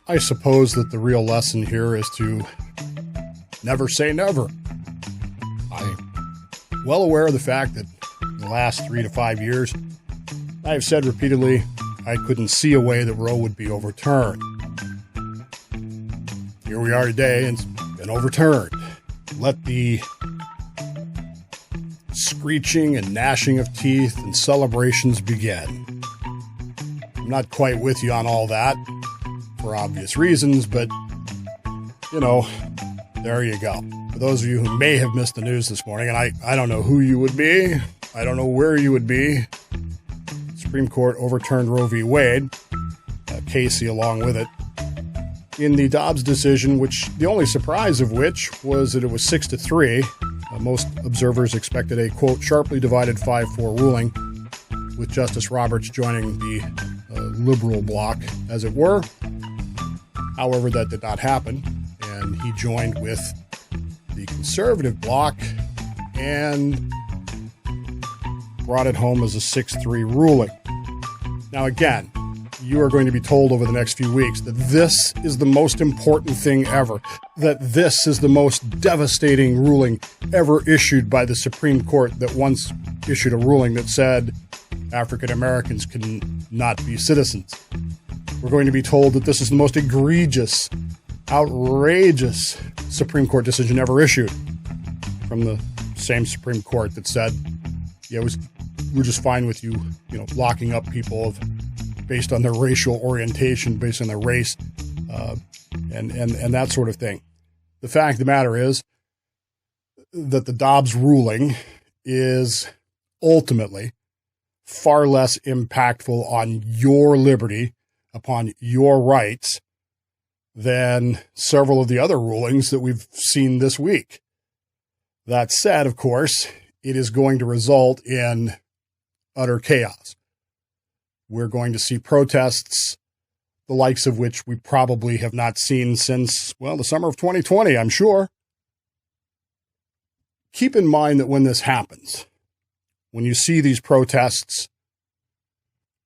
I suppose that the real lesson here is to never say never. I'm well aware of the fact that in the last 3 to 5 years, I have said repeatedly I couldn't see a way that Roe would be overturned. Here we are today, and it's been overturned. Let the screeching and gnashing of teeth and celebrations begin. I'm not quite with you on all that, for obvious reasons, but, you know, there you go. For those of you who may have missed the news this morning, and I don't know who you would be, I don't know where you would be, Supreme Court overturned Roe v. Wade, Casey along with it, in the Dobbs decision, which the only surprise of which was that it was 6-3. Most observers expected a, quote, sharply divided 5-4 ruling, with Justice Roberts joining the liberal bloc, as it were. However, that did not happen, and he joined with the conservative bloc and brought it home as a 6-3 ruling. Now, again, you are going to be told over the next few weeks that this is the most important thing ever, that this is the most devastating ruling ever issued by the Supreme Court that once issued a ruling that said African Americans can not be citizens. We're going to be told that this is the most egregious, outrageous Supreme Court decision ever issued from the same Supreme Court that said, yeah, we're just fine with you, locking up people based on their racial orientation, based on their race, and that sort of thing. The fact of the matter is that the Dobbs ruling is ultimately far less impactful on your liberty, upon your rights, than several of the other rulings that we've seen this week. That said, of course, it is going to result in utter chaos. We're going to see protests, the likes of which we probably have not seen since, the summer of 2020, I'm sure. Keep in mind that when this happens, when you see these protests,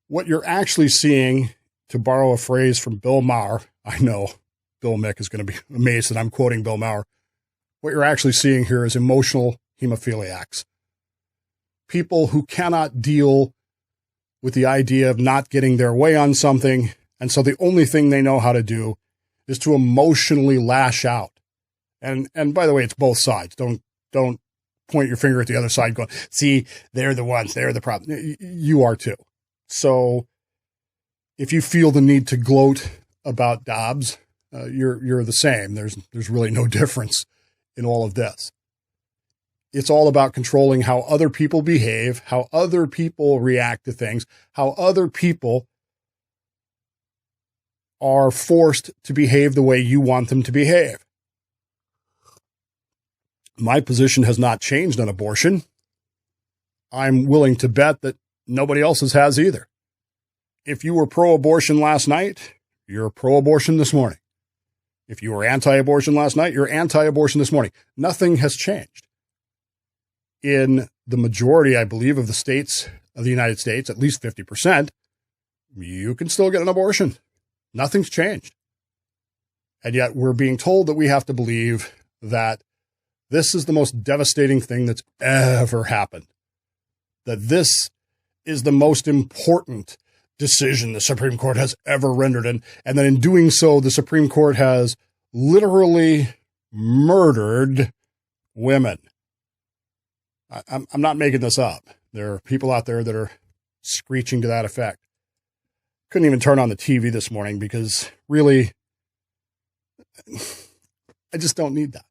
what you're actually seeing, to borrow a phrase from Bill Maher, I know Bill Mick is going to be amazed that I'm quoting Bill Maher. What you're actually seeing here is emotional hemophiliacs. People who cannot deal with the idea of not getting their way on something, and so the only thing they know how to do is to emotionally lash out. And by the way, it's both sides. Don't point your finger at the other side going, see, they're the ones, they're the problem. You are too. So if you feel the need to gloat about Dobbs, you're the same. There's really no difference in all of this. It's all about controlling how other people behave, how other people react to things, how other people are forced to behave the way you want them to behave. My position has not changed on abortion. I'm willing to bet that nobody else's has either. If you were pro-abortion last night, you're pro-abortion this morning. If you were anti-abortion last night, you're anti-abortion this morning. Nothing has changed. In the majority, I believe, of the states of the United States, at least 50%, you can still get an abortion. Nothing's changed. And yet we're being told that we have to believe that this is the most devastating thing that's ever happened. That this is the most important decision the Supreme Court has ever rendered. And that in doing so, the Supreme Court has literally murdered women. I'm not making this up. There are people out there that are screeching to that effect. Couldn't even turn on the TV this morning because really, I just don't need that.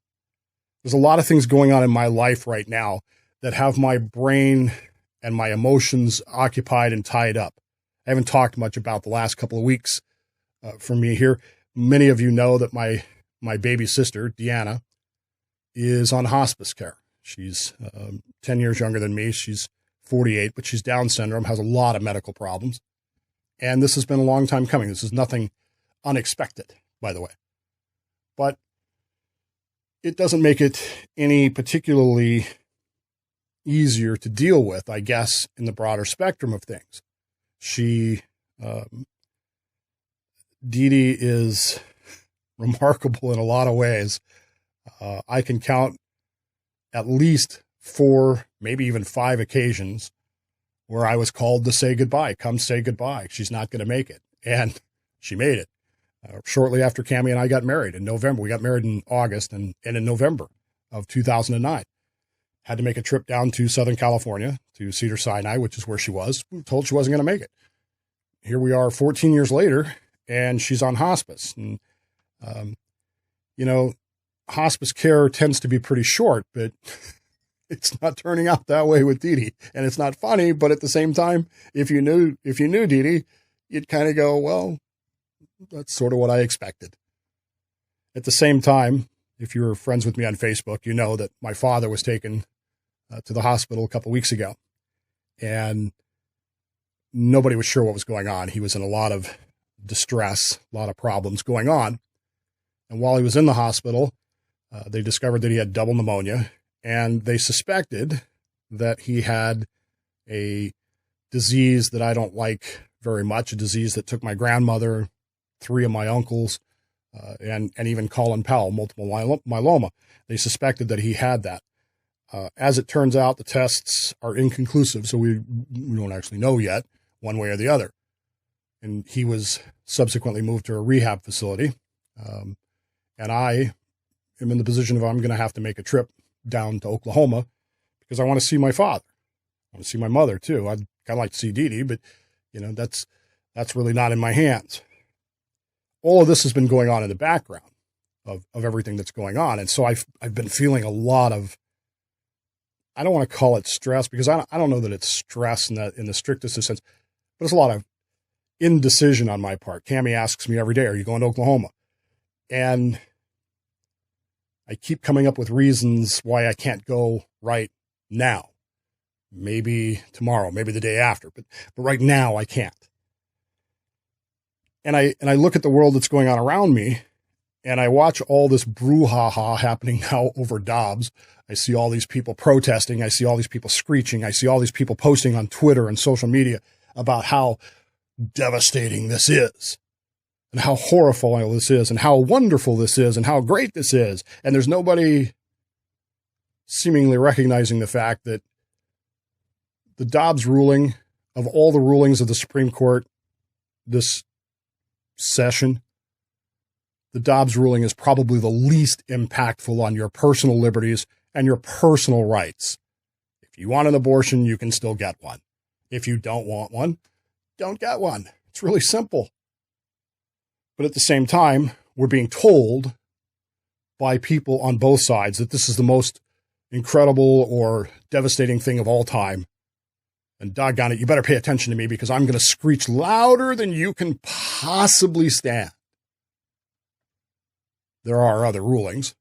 There's a lot of things going on in my life right now that have my brain and my emotions occupied and tied up. I haven't talked much about the last couple of weeks for me here. Many of you know that my baby sister, Deanna, is on hospice care. She's 10 years younger than me. She's 48, but she's Down syndrome, has a lot of medical problems. And this has been a long time coming. This is nothing unexpected, by the way. But it doesn't make it any particularly easier to deal with, I guess, in the broader spectrum of things. Dee Dee is remarkable in a lot of ways. I can count at least 4, maybe even 5 occasions where I was called to say goodbye. Come say goodbye. She's not going to make it. And she made it. Shortly after Cammie and I got married in November. We got married in August and in November of 2009. Had to make a trip down to Southern California, to Cedars-Sinai, which is where she was. We were told she wasn't going to make it. Here we are 14 years later, and she's on hospice. And, hospice care tends to be pretty short, but it's not turning out that way with Dee Dee. And it's not funny, but at the same time, if you knew Dee Dee, you'd kind of go, well, that's sort of what I expected. At the same time, if you were friends with me on Facebook, you know that my father was taken to the hospital a couple weeks ago, and nobody was sure what was going on. He was in a lot of distress, a lot of problems going on. And while he was in the hospital, they discovered that he had double pneumonia, and they suspected that he had a disease that I don't like very much, a disease that took my grandmother, 3 of my uncles, and even Colin Powell, multiple myeloma. They suspected that he had that. As it turns out, the tests are inconclusive, so we don't actually know yet, one way or the other. And he was subsequently moved to a rehab facility. And I am in the position of I'm going to have to make a trip down to Oklahoma because I want to see my father. I want to see my mother, too. I'd kind of like to see Dee Dee, but, that's really not in my hands. All of this has been going on in the background of everything that's going on. And so I've been feeling a lot of, I don't want to call it stress because I don't know that it's stress in the strictest of sense, but it's a lot of indecision on my part. Cammie asks me every day, are you going to Oklahoma? And I keep coming up with reasons why I can't go right now. Maybe tomorrow, maybe the day after, but right now I can't. And I look at the world that's going on around me, and I watch all this brouhaha happening now over Dobbs. I see all these people protesting. I see all these people screeching. I see all these people posting on Twitter and social media about how devastating this is and how horrifying this is and how wonderful this is and how great this is. And there's nobody seemingly recognizing the fact that the Dobbs ruling, of all the rulings of the Supreme Court this session, the Dobbs ruling is probably the least impactful on your personal liberties and your personal rights. If you want an abortion, you can still get one. If you don't want one, don't get one. It's really simple. But at the same time, we're being told by people on both sides that this is the most incredible or devastating thing of all time. And doggone it, you better pay attention to me because I'm going to screech louder than you can possibly stand. There are other rulings.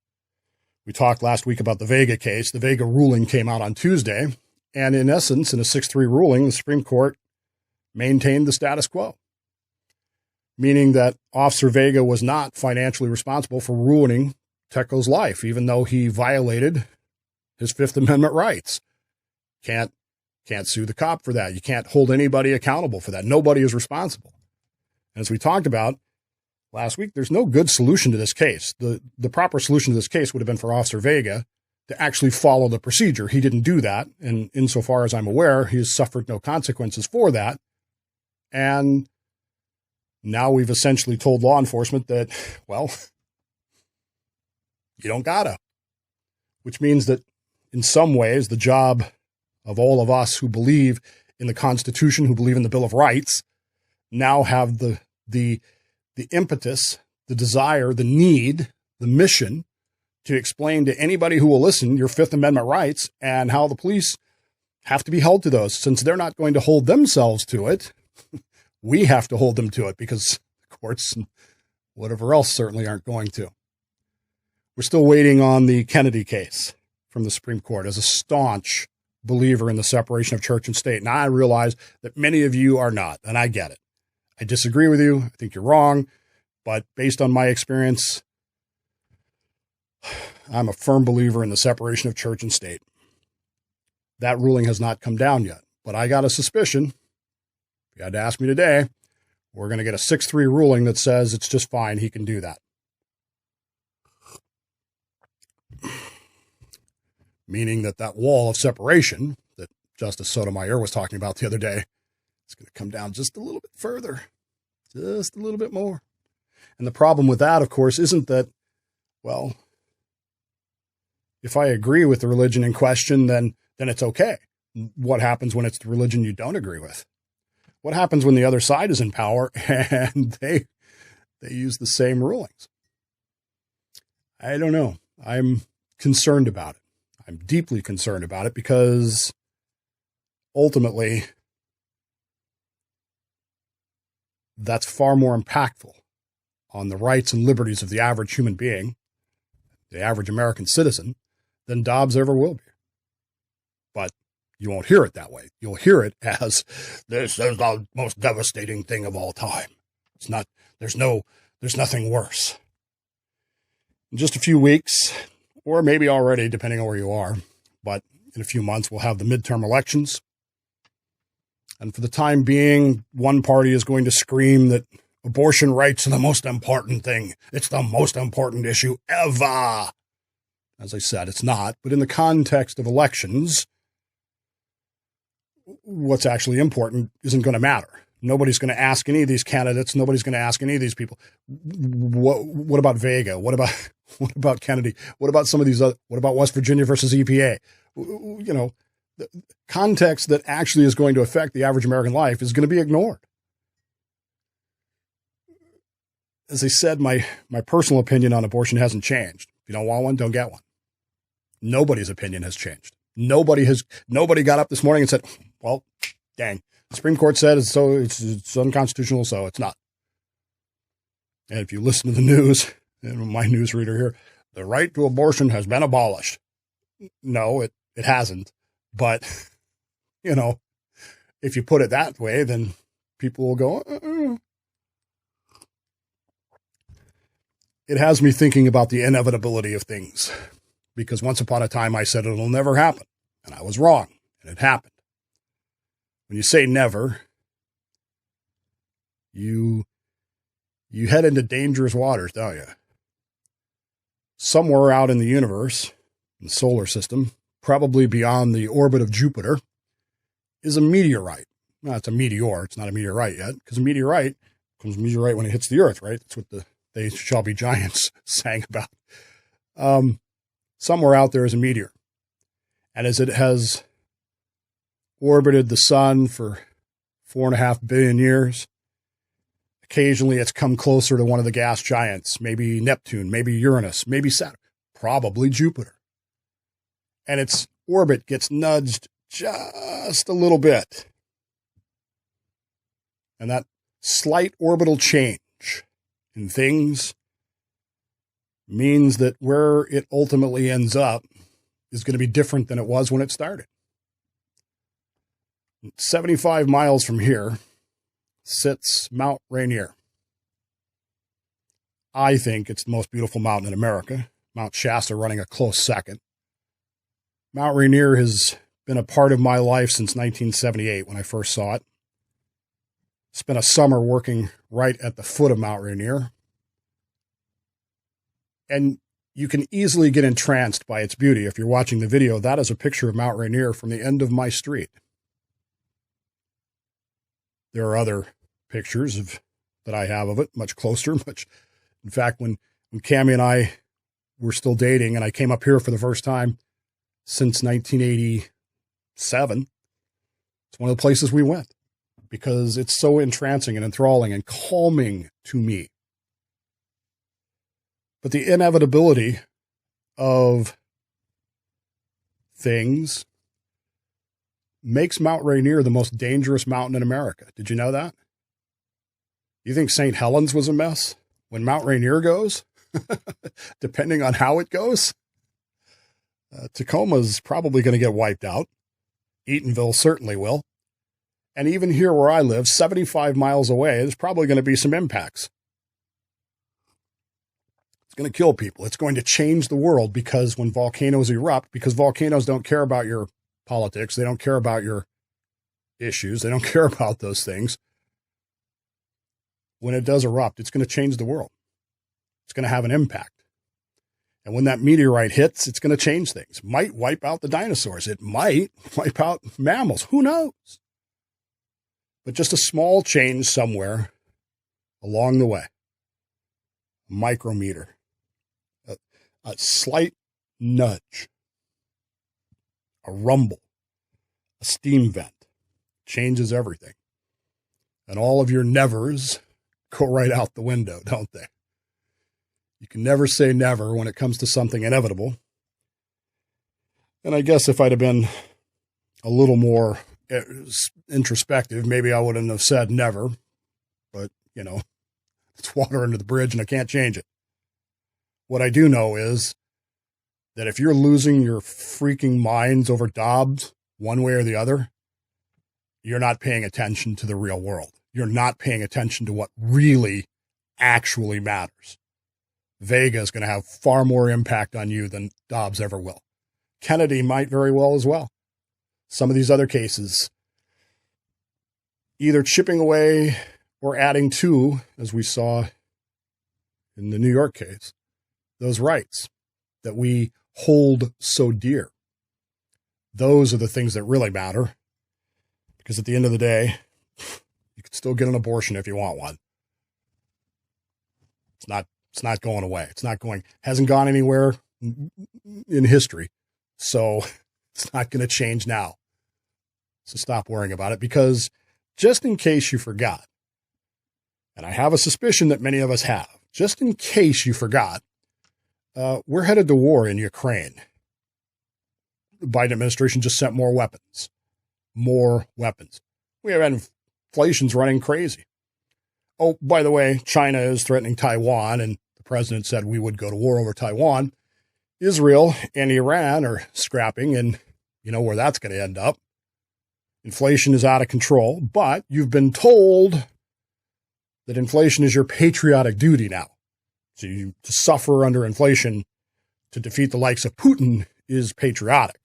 We talked last week about the Vega case. The Vega ruling came out on Tuesday. And in essence, in a 6-3 ruling, the Supreme Court maintained the status quo, meaning that Officer Vega was not financially responsible for ruining Teko's life, even though he violated his Fifth Amendment rights. Can't sue the cop for that. You can't hold anybody accountable for that. Nobody is responsible. And as we talked about last week, there's no good solution to this case. The proper solution to this case would have been for Officer Vega to actually follow the procedure. He didn't do that. And insofar as I'm aware, he has suffered no consequences for that. And now we've essentially told law enforcement that, well, you don't gotta. Which means that in some ways, the job of all of us who believe in the Constitution, who believe in the Bill of Rights, now have the impetus, the desire, the need, the mission to explain to anybody who will listen your Fifth Amendment rights and how the police have to be held to those. Since they're not going to hold themselves to it, we have to hold them to it because the courts and whatever else certainly aren't going to. We're still waiting on the Kennedy case. from the Supreme Court as a staunch believer in the separation of church and state. Now I realize that many of you are not, and I get it. I disagree with you. I think you're wrong. But based on my experience, I'm a firm believer in the separation of church and state. That ruling has not come down yet. But I got a suspicion, if you had to ask me today, we're going to get a 6-3 ruling that says it's just fine. He can do that. Meaning that wall of separation that Justice Sotomayor was talking about the other day is going to come down just a little bit further, just a little bit more. And the problem with that, of course, isn't that, well, if I agree with the religion in question, then it's okay. What happens when it's the religion you don't agree with? What happens when the other side is in power and they use the same rulings? I don't know. I'm concerned about it. I'm deeply concerned about it because ultimately that's far more impactful on the rights and liberties of the average human being, the average American citizen, than Dobbs ever will be. But you won't hear it that way. You'll hear it as this is the most devastating thing of all time. It's not, there's nothing worse. In just a few weeks, or maybe already, depending on where you are, but in a few months, we'll have the midterm elections. And for the time being, one party is going to scream that abortion rights are the most important thing. It's the most important issue ever. As I said, it's not. But in the context of elections, what's actually important isn't going to matter. Nobody's going to ask any of these candidates. Nobody's going to ask any of these people. What about Vega? What about Kennedy? What about some of these other, what about West Virginia versus EPA? You know, the context that actually is going to affect the average American life is going to be ignored. As I said, my personal opinion on abortion hasn't changed. If you don't want one, don't get one. Nobody's opinion has changed. Nobody got up this morning and said, well, dang, the Supreme Court said it's unconstitutional, so it's not. And if you listen to the news, and my newsreader here, the right to abortion has been abolished. No, it hasn't. But, you know, if you put it that way, then people will go, It has me thinking about the inevitability of things. Because once upon a time I said it'll never happen. And I was wrong. And it happened. When you say never, you head into dangerous waters, don't you? Somewhere out in the universe, in the solar system, probably beyond the orbit of Jupiter, is a meteorite. Now, it's a meteor. It's not a meteorite yet, because a meteorite becomes a meteorite when it hits the Earth, right? That's what the They Shall Be Giants sang about. Somewhere out there is a meteor. And as it has orbited the sun for 4.5 billion years, occasionally it's come closer to one of the gas giants, maybe Neptune, maybe Uranus, maybe Saturn, probably Jupiter. And its orbit gets nudged just a little bit. And that slight orbital change in things means that where it ultimately ends up is going to be different than it was when it started. 75 miles from here sits Mount Rainier. I think it's the most beautiful mountain in America. Mount Shasta running a close second. Mount Rainier has been a part of my life since 1978 when I first saw it. Spent a summer working right at the foot of Mount Rainier. And you can easily get entranced by its beauty. If you're watching the video, that is a picture of Mount Rainier from the end of my street. There are other pictures that I have of it, much closer. In fact, when Cammie and I were still dating and I came up here for the first time since 1987, it's one of the places we went because it's so entrancing and enthralling and calming to me. But the inevitability of things makes Mount Rainier the most dangerous mountain in America. Did you know that? You think St. Helens was a mess? When Mount Rainier goes, depending on how it goes, Tacoma's probably going to get wiped out. Eatonville certainly will. And even here where I live, 75 miles away, there's probably going to be some impacts. It's going to kill people. It's going to change the world because when volcanoes erupt, because volcanoes don't care about your politics, they don't care about your issues, they don't care about those things. When it does erupt, it's going to change the world. It's going to have an impact. And when that meteorite hits, it's going to change things. It might wipe out the dinosaurs. It might wipe out mammals. Who knows? But just a small change somewhere along the way. A micrometer. A slight nudge. A rumble. A steam vent. Changes everything. And all of your nevers go right out the window, don't they? You can never say never when it comes to something inevitable. And I guess if I'd have been a little more introspective, maybe I wouldn't have said never. But, you know, it's water under the bridge and I can't change it. What I do know is that if you're losing your freaking minds over Dobbs one way or the other, you're not paying attention to the real world. You're not paying attention to what really actually matters. Vega is going to have far more impact on you than Dobbs ever will. Kennedy might very well as well. Some of these other cases, either chipping away or adding to, as we saw in the New York case, those rights that we hold so dear. Those are the things that really matter. Because at the end of the day, you can still get an abortion if you want one. It's not going away. Hasn't gone anywhere in history. So it's not going to change now. So stop worrying about it, because just in case you forgot, and I have a suspicion that many of us have, just in case you forgot, we're headed to war in Ukraine. The Biden administration just sent more weapons. More weapons. We have inflation's running crazy. Oh, by the way, China is threatening Taiwan, and the president said we would go to war over Taiwan. Israel and Iran are scrapping, and you know where that's going to end up. Inflation is out of control, but you've been told that inflation is your patriotic duty now. So to suffer under inflation to defeat the likes of Putin is patriotic.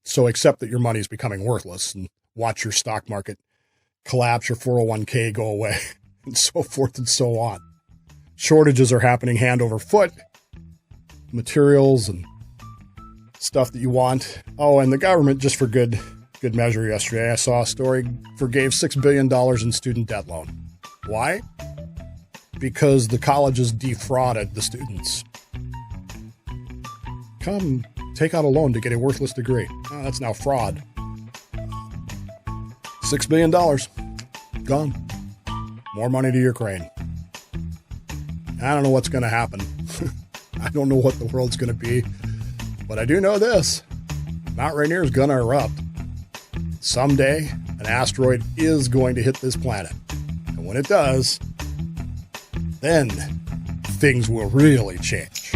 So accept that your money is becoming worthless and watch your stock market collapse, your 401k go away, and so forth and so on. Shortages are happening hand over foot, materials and stuff that you want. Oh, and the government, just for good measure yesterday, I saw a story, forgave $6 billion in student debt loan. Why? Because the colleges defrauded the students. Come take out a loan to get a worthless degree. Oh, that's now fraud. $6 billion. Gone. More money to Ukraine. I don't know what's going to happen. I don't know what the world's going to be. But I do know this. Mount Rainier is going to erupt. Someday, an asteroid is going to hit this planet. And when it does, then things will really change.